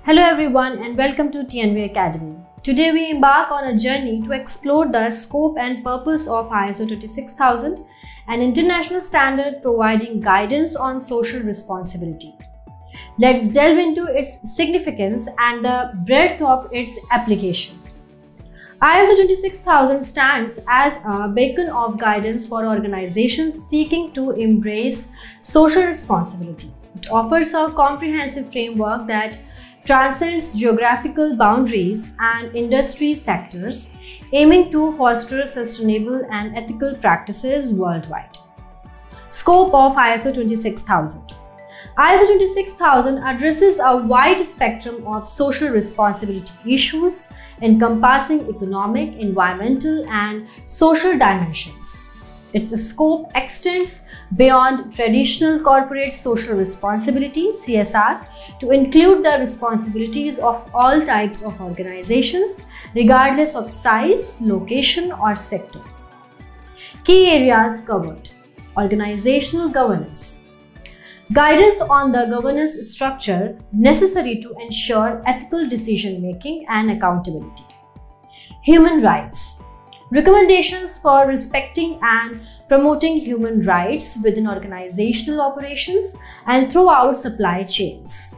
Hello everyone and welcome to TNV Academy. Today we embark on a journey to explore the scope and purpose of ISO 26000, an international standard providing guidance on social responsibility. Let's delve into its significance and the breadth of its application. ISO 26000 stands as a beacon of guidance for organizations seeking to embrace social responsibility. It offers a comprehensive framework that transcends geographical boundaries and industry sectors, aiming to foster sustainable and ethical practices worldwide. Scope of ISO 26000. ISO 26000 addresses a wide spectrum of social responsibility issues encompassing economic, environmental, and social dimensions. Its scope extends beyond traditional corporate social responsibility (CSR) to include the responsibilities of all types of organizations, regardless of size, location, or sector. Key areas covered: organizational governance, guidance on the governance structure necessary to ensure ethical decision-making and accountability. Human rights, recommendations for respecting and promoting human rights within organizational operations and throughout supply chains.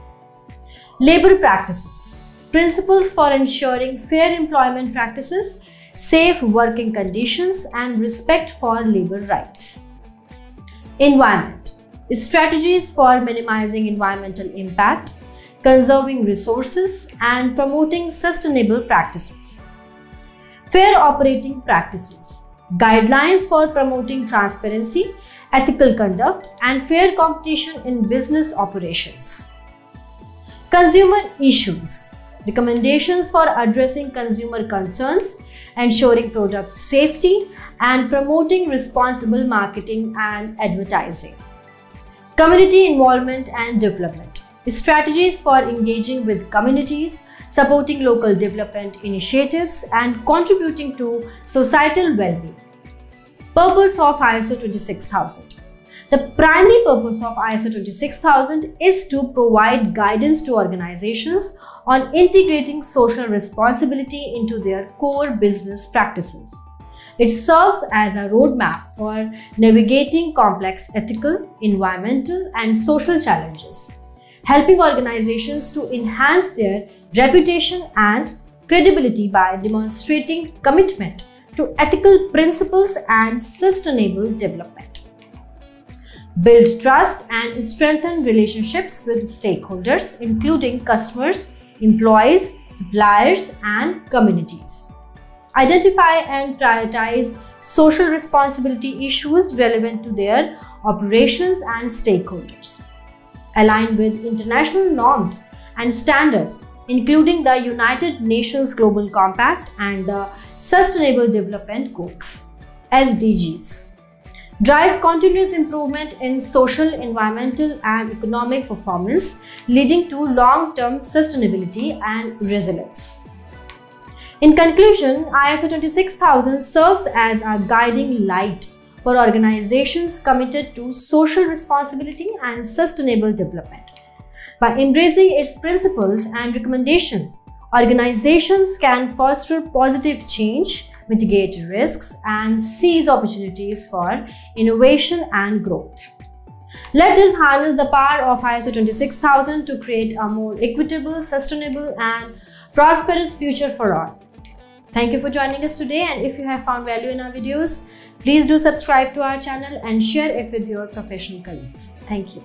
Labor practices, principles for ensuring fair employment practices, safe working conditions, and respect for labor rights. Environment, strategies for minimizing environmental impact, conserving resources, and promoting sustainable practices. Fair operating practices, guidelines for promoting transparency, ethical conduct, and fair competition in business operations. Consumer issues, recommendations for addressing consumer concerns, ensuring product safety, and promoting responsible marketing and advertising. Community involvement and development, strategies for engaging with communities, supporting local development initiatives, and contributing to societal well-being. Purpose of ISO 26000. The primary purpose of ISO 26000 is to provide guidance to organizations on integrating social responsibility into their core business practices. It serves as a roadmap for navigating complex ethical, environmental, and social challenges, helping organizations to enhance their reputation and credibility by demonstrating commitment to ethical principles and sustainable development. Build trust and strengthen relationships with stakeholders, including customers, employees, suppliers, and communities. Identify and prioritize social responsibility issues relevant to their operations and stakeholders. Align with international norms and standards, including the United Nations Global Compact and the Sustainable Development Goals (SDGs). Drive continuous improvement in social, environmental, and economic performance, leading to long-term sustainability and resilience. In conclusion, ISO 26000 serves as a guiding light for organizations committed to social responsibility and sustainable development. By embracing its principles and recommendations, organizations can foster positive change, mitigate risks, and seize opportunities for innovation and growth. Let us harness the power of ISO 26000 to create a more equitable, sustainable, and prosperous future for all. Thank you for joining us today, and if you have found value in our videos, please do subscribe to our channel and share it with your professional colleagues. Thank you.